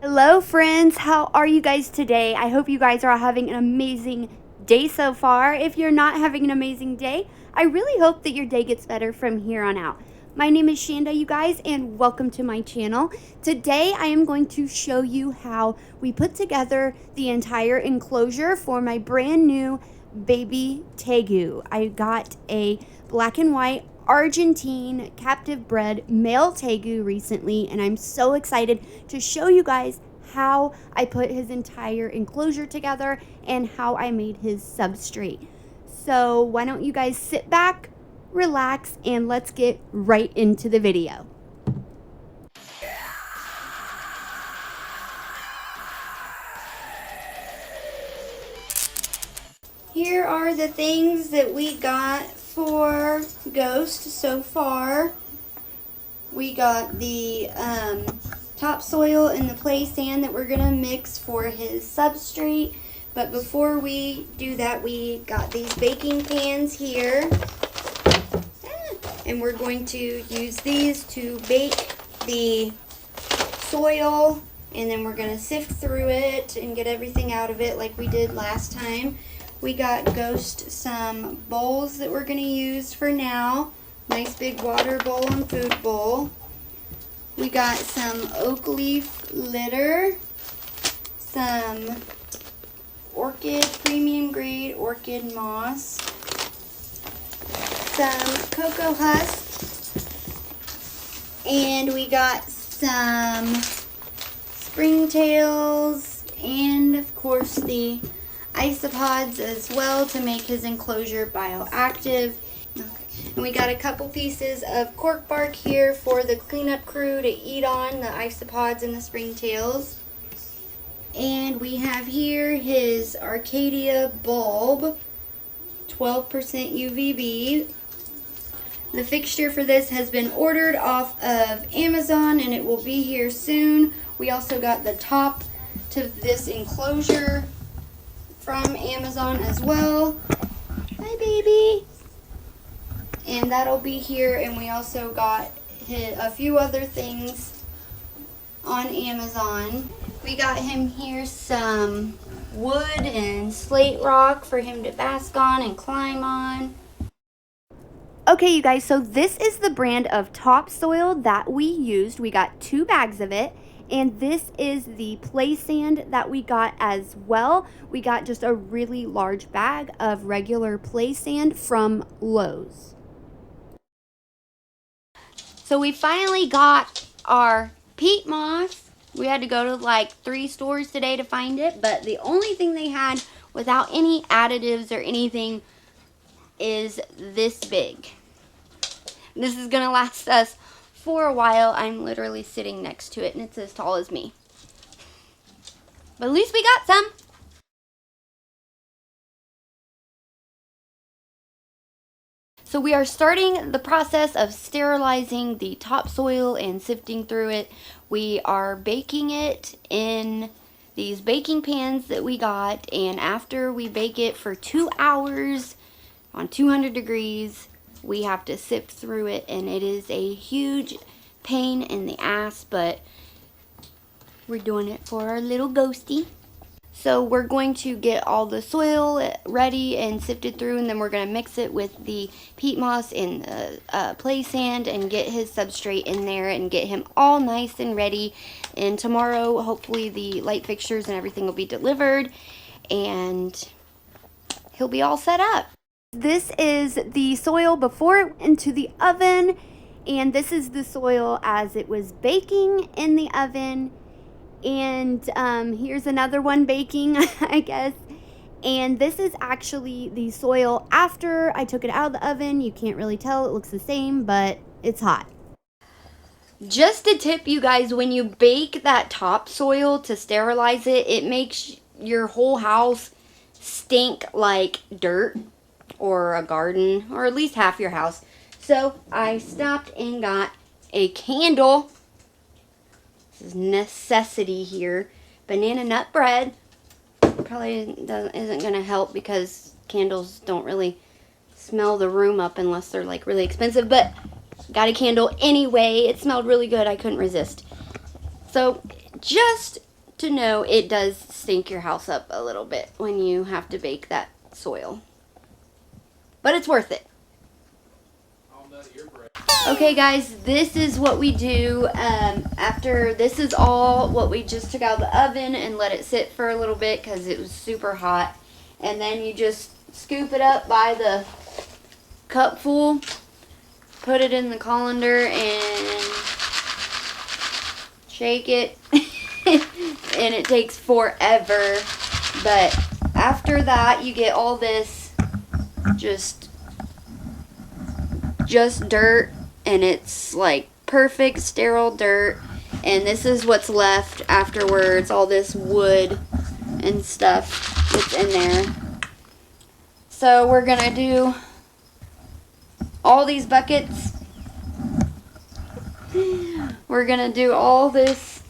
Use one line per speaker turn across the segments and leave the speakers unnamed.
Hello friends, how are you guys today? I hope you guys are having an amazing day so far. If you're not having an amazing day, I really hope that your day gets better from here on out. My name is Shanda, you guys, and welcome to my channel. Today I am going to show you how we put together the entire enclosure for my brand new Baby Tegu. I got a black and white Argentine captive bred male Tegu recently, and I'm so excited to show you guys how I put his entire enclosure together and how I made his substrate. So why don't you guys sit back, relax, and let's get right into the video. Here are the things that we got for Ghost so far. We got the topsoil and the play sand that we're gonna mix for his substrate. But before we do that, we got these baking pans here. And we're going to use these to bake the soil, and then we're gonna sift through it and get everything out of it like we did last time. We got Ghost some bowls that we're gonna use for now. Nice big water bowl and food bowl. We got some oak leaf litter, some orchid, premium grade orchid moss, some cocoa husk, and we got some springtails, and of course the isopods as well to make his enclosure bioactive. Okay. And we got a couple pieces of cork bark here for the cleanup crew to eat on, the isopods and the springtails. And we have here his Arcadia bulb, 12% UVB. The fixture for this has been ordered off of Amazon and it will be here soon. We also got the top to this enclosure from Amazon as well. Hi, baby. And that'll be here, and we also got a few other things on Amazon. We got him here some wood and slate rock for him to bask on and climb on. Okay, you guys, so this is the brand of topsoil that we used. We got 2 bags of it. And this is the play sand that we got as well. We got just a really large bag of regular play sand from Lowe's. So we finally got our peat moss. We had to go to like 3 stores today to find it, but the only thing they had without any additives or anything is this big. This is gonna last us for a while. I'm literally sitting next to it and it's as tall as me. But at least we got some. So we are starting the process of sterilizing the topsoil and sifting through it. We are baking it in these baking pans that we got, and after we bake it for 2 hours on 200 degrees, we have to sift through it, and it is a huge pain in the ass, but we're doing it for our little ghosty. So we're going to get all the soil ready and sifted through, and then we're going to mix it with the peat moss and the play sand and get his substrate in there and get him all nice and ready. And tomorrow, hopefully, the light fixtures and everything will be delivered, and he'll be all set up. This is the soil before it went into the oven, and this is the soil as it was baking in the oven. And here's another one baking, I guess. And this is actually the soil after I took it out of the oven. You can't really tell, it looks the same, but it's hot. Just a tip, you guys, when you bake that topsoil to sterilize it, it makes your whole house stink like dirt or a garden, or at least half your house. So I stopped and got a candle. This is necessity here. Banana nut bread. Probably isn't going to help because candles don't really smell the room up unless they're like really expensive, but got a candle anyway. It smelled really good. I couldn't resist. So just to know it does stink your house up a little bit when you have to bake that soil. But it's worth it. Okay guys, this is what we do after this is all what we just took out of the oven and let it sit for a little bit because it was super hot. And then you just scoop it up by the cupful, put it in the colander and shake it. And it takes forever. But after that you get all this just dirt, and it's like perfect sterile dirt, and this is what's left afterwards, all this wood and stuff that's in there. So we're gonna do all these buckets. We're gonna do all this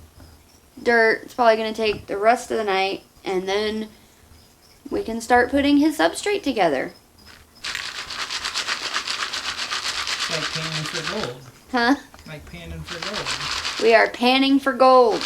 dirt. It's probably gonna take the rest of the night, and then we can start putting his substrate together.
Like panning for gold.
Huh?
Like panning for gold.
We are panning for gold.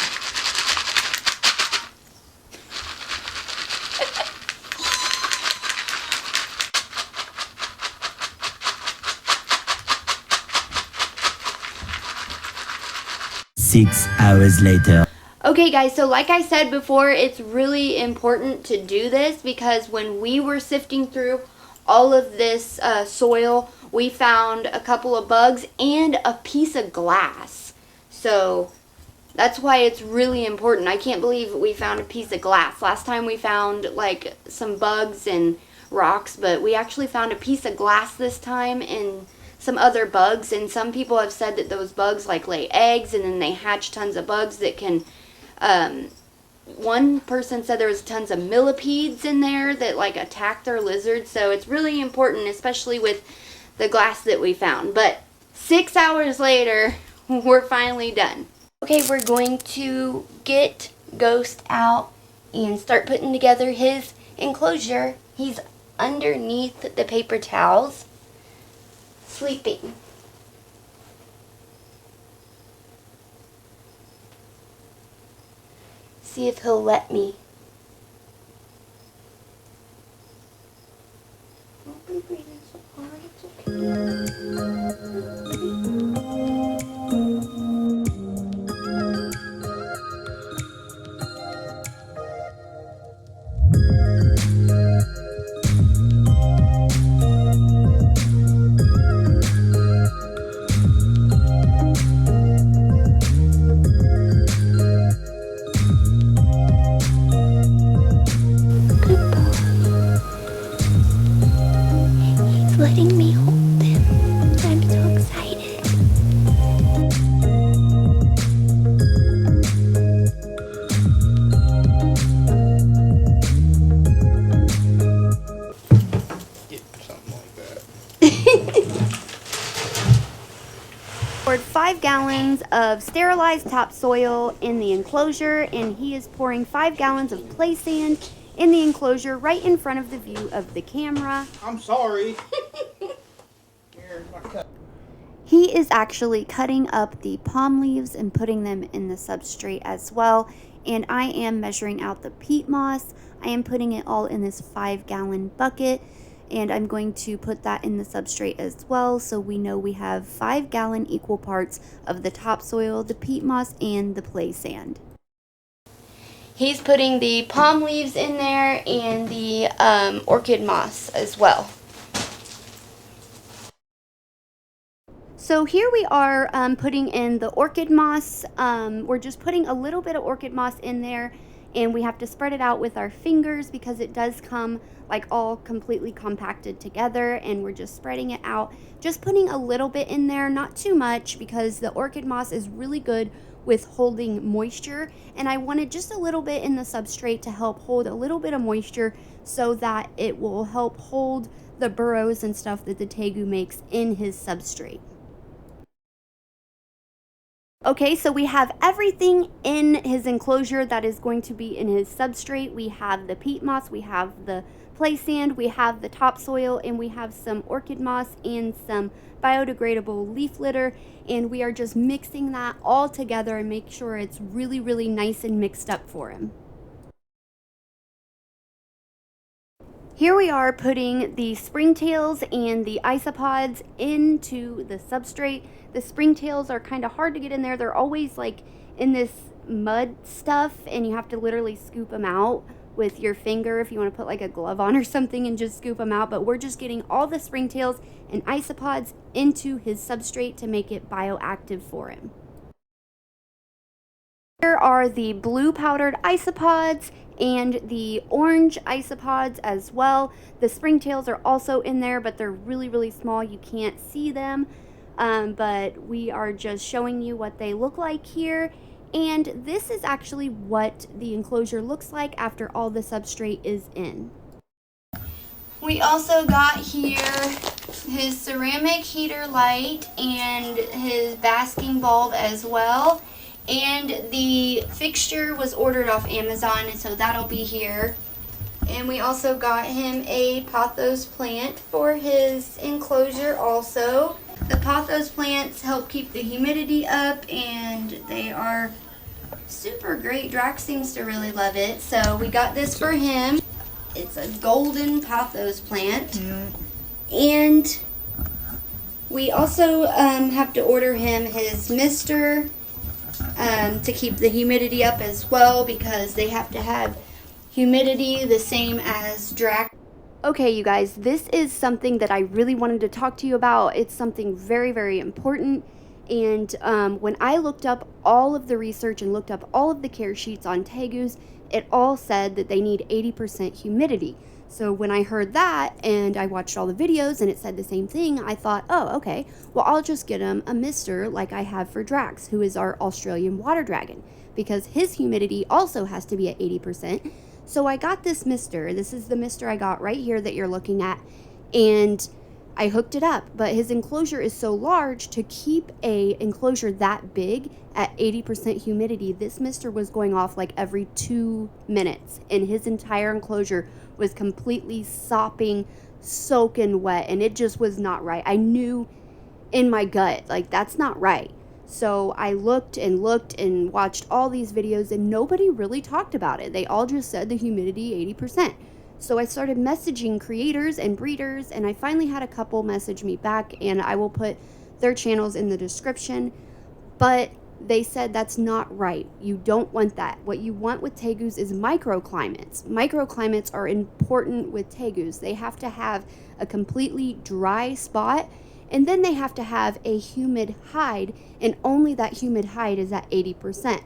Six hours later.
Okay guys, so like I said before, it's really important to do this because when we were sifting through all of this soil, we found a couple of bugs and a piece of glass. So that's why it's really important. I can't believe we found a piece of glass. Last time we found like some bugs and rocks, but we actually found a piece of glass this time and some other bugs. And some people have said that those bugs like lay eggs and then they hatch tons of bugs that can one person said there was tons of millipedes in there that like attack their lizards. So it's really important, especially with the glass that we found. But 6 hours later, we're finally done. Okay, we're going to get Ghost out and start putting together his enclosure. He's underneath the paper towels, sleeping. See if he'll let me. Don't be breathing so hard, it's letting me hold them. I'm so excited.
Get something like that.
Poured 5 gallons of sterilized topsoil in the enclosure, and he is pouring 5 gallons of play sand in the enclosure right in front of the view of the camera.
I'm sorry. Here's my cup.
He is actually cutting up the palm leaves and putting them in the substrate as well. And I am measuring out the peat moss. I am putting it all in this 5-gallon bucket. And I'm going to put that in the substrate as well. So we know we have 5-gallon equal parts of the topsoil, the peat moss, and the play sand. He's putting the palm leaves in there and the orchid moss as well. So here we are putting in the orchid moss. We're just putting a little bit of orchid moss in there, and we have to spread it out with our fingers because it does come like all completely compacted together, and we're just spreading it out. Just putting a little bit in there, not too much, because the orchid moss is really good with holding moisture, and I wanted just a little bit in the substrate to help hold a little bit of moisture so that it will help hold the burrows and stuff that the Tegu makes in his substrate. Okay, so we have everything in his enclosure that is going to be in his substrate. We have the peat moss, we have the play sand, we have the topsoil, and we have some orchid moss and some biodegradable leaf litter, and we are just mixing that all together and make sure it's really, really nice and mixed up for him. Here we are putting the springtails and the isopods into the substrate. The springtails are kind of hard to get in there. They're always like in this mud stuff, and you have to literally scoop them out with your finger if you want to put like a glove on or something and just scoop them out. But we're just getting all the springtails and isopods into his substrate to make it bioactive for him. Here are the blue powdered isopods and the orange isopods as well. The springtails are also in there, but they're really, really small. You can't see them, but we are just showing you what they look like here. And this is actually what the enclosure looks like after all the substrate is in. We also got here his ceramic heater light and his basking bulb as well. And the fixture was ordered off Amazon, and so that'll be here. And we also got him a pothos plant for his enclosure also. The pothos plants help keep the humidity up, and they are super great. Drax seems to really love it. So we got this for him. It's a golden pothos plant. And we also have to order him his mister to keep the humidity up as well, because they have to have humidity the same as Drax. Okay, you guys, this is something that I really wanted to talk to you about. It's something very, very important. And when I looked up all of the research and looked up all of the care sheets on Tegus, it all said that they need 80% humidity. So when I heard that and I watched all the videos and it said the same thing, I thought, oh, okay, well, I'll just get him a mister like I have for Drax, who is our Australian water dragon, because his humidity also has to be at 80%. So I got this mister. This is the mister I got right here that you're looking at, and I hooked it up, but his enclosure is so large. To keep a enclosure that big at 80% humidity, this mister was going off like every 2 minutes, and his entire enclosure was completely sopping, soaking wet, and it just was not right. I knew in my gut, like, that's not right. So I looked and watched all these videos, and nobody really talked about it. They all just said the humidity 80%. So I started messaging creators and breeders, and I finally had a couple message me back, and I will put their channels in the description. But they said that's not right. You don't want that. What you want with Tegus is microclimates. Microclimates are important with Tegus. They have to have a completely dry spot, and then they have to have a humid hide, and only that humid hide is at 80%.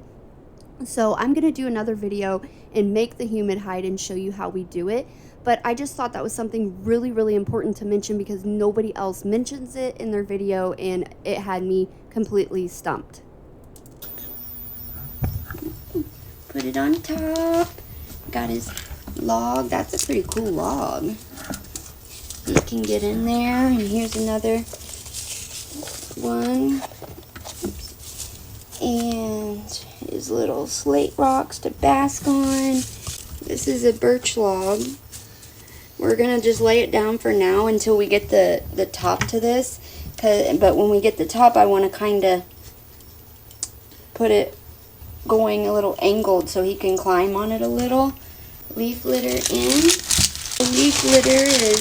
So I'm going to do another video and make the humid hide and show you how we do it. But I just thought that was something really, really important to mention, because nobody else mentions it in their video, and it had me completely stumped. Put it on top. Got his log. That's a pretty cool log. He can get in there. And here's another one. And his little slate rocks to bask on. This is a birch log. We're going to just lay it down for now until we get the top to this. But when we get the top, I want to kind of put it going a little angled so he can climb on it a little. Leaf litter in. The leaf litter is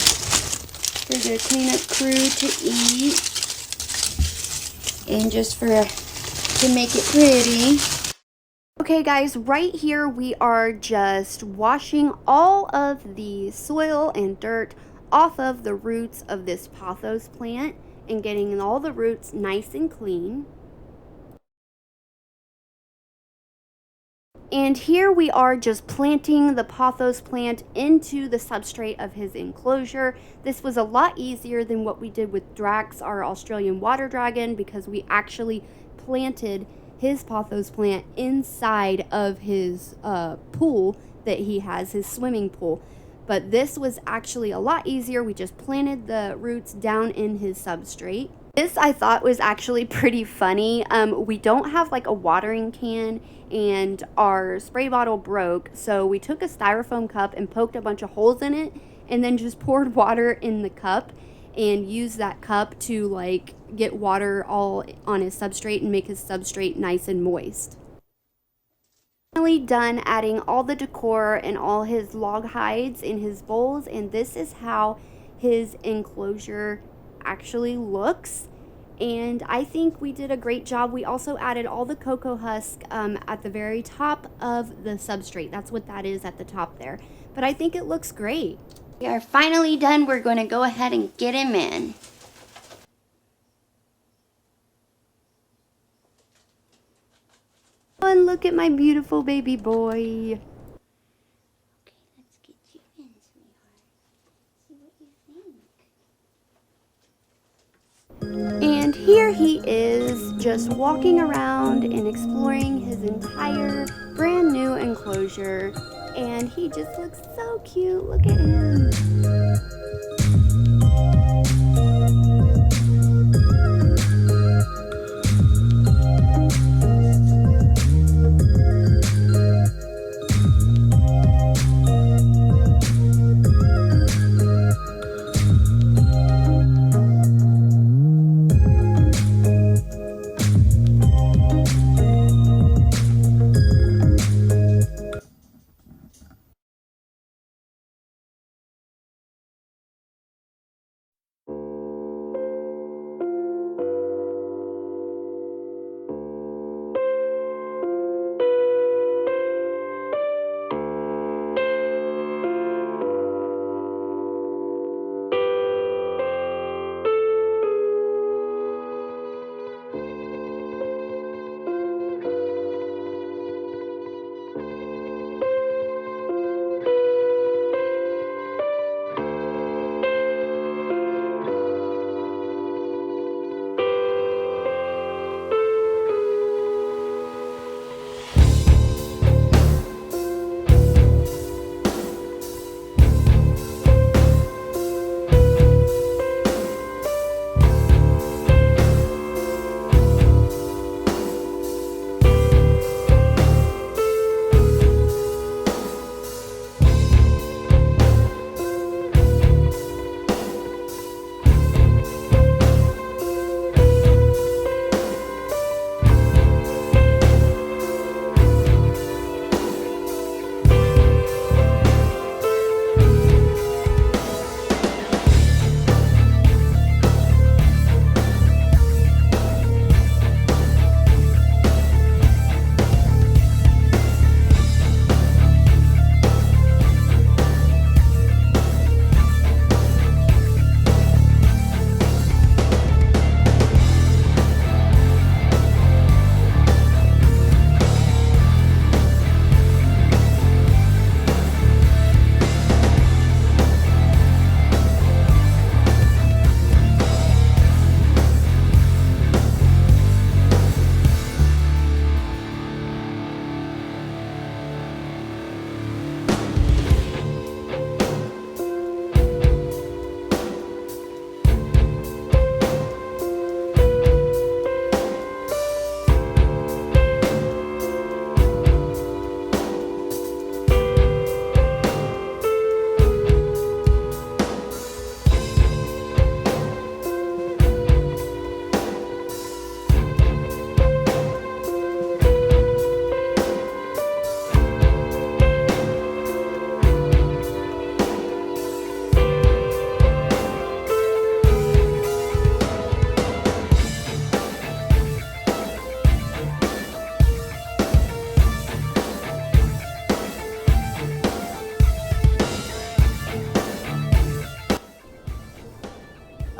for the cleanup crew to eat, and just to make it pretty. Okay guys, right here we are just washing all of the soil and dirt off of the roots of this pothos plant and getting all the roots nice and clean. And here we are just planting the pothos plant into the substrate of his enclosure. This was a lot easier than what we did with Drax, our Australian water dragon, because we actually planted his pothos plant inside of his pool that he has, his swimming pool. But this was actually a lot easier. We just planted the roots down in his substrate. This I thought was actually pretty funny. We don't have like a watering can, and our spray bottle broke, so we took a styrofoam cup and poked a bunch of holes in it and then just poured water in the cup and used that cup to like get water all on his substrate and make his substrate nice and moist. Finally done adding all the decor and all his log hides in his bowls, and this is how his enclosure actually looks. And I think we did a great job. We also added all the cocoa husk at the very top of the substrate. That's what that is at the top there. But I think it looks great. We are finally done. We're going to go ahead and get him in. And look at my beautiful baby boy. Okay, let's get you in, sweetheart. See what you think. And here he is, just walking around and exploring his entire brand new enclosure. And he just looks so cute. Look at him.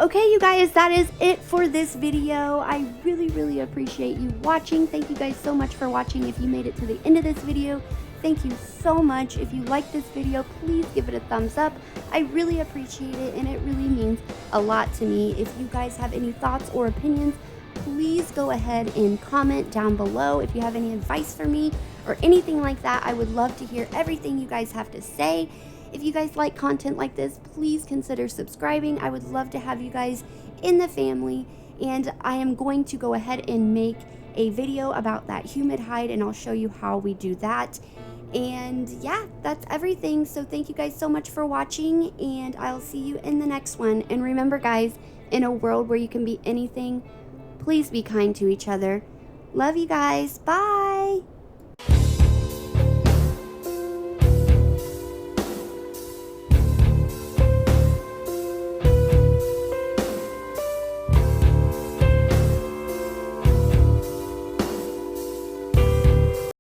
Okay, you guys, that is it for this video. I really appreciate you watching. Thank you guys so much for watching. If you made it to the end of this video, thank you so much. If you like this video, please give it a thumbs up. I really appreciate it, and it really means a lot to me. If you guys have any thoughts or opinions, please go ahead and comment down below. If you have any advice for me or anything like that, I would love to hear everything you guys have to say. If you guys like content like this, please consider subscribing. I would love to have you guys in the family, and I am going to go ahead and make a video about that humid hide, and I'll show you how we do that.
And yeah, that's everything. So thank you guys so much for watching, and I'll see you in the next one. And remember, guys, in a world where you can be anything, please be kind to each other. Love you guys. Bye.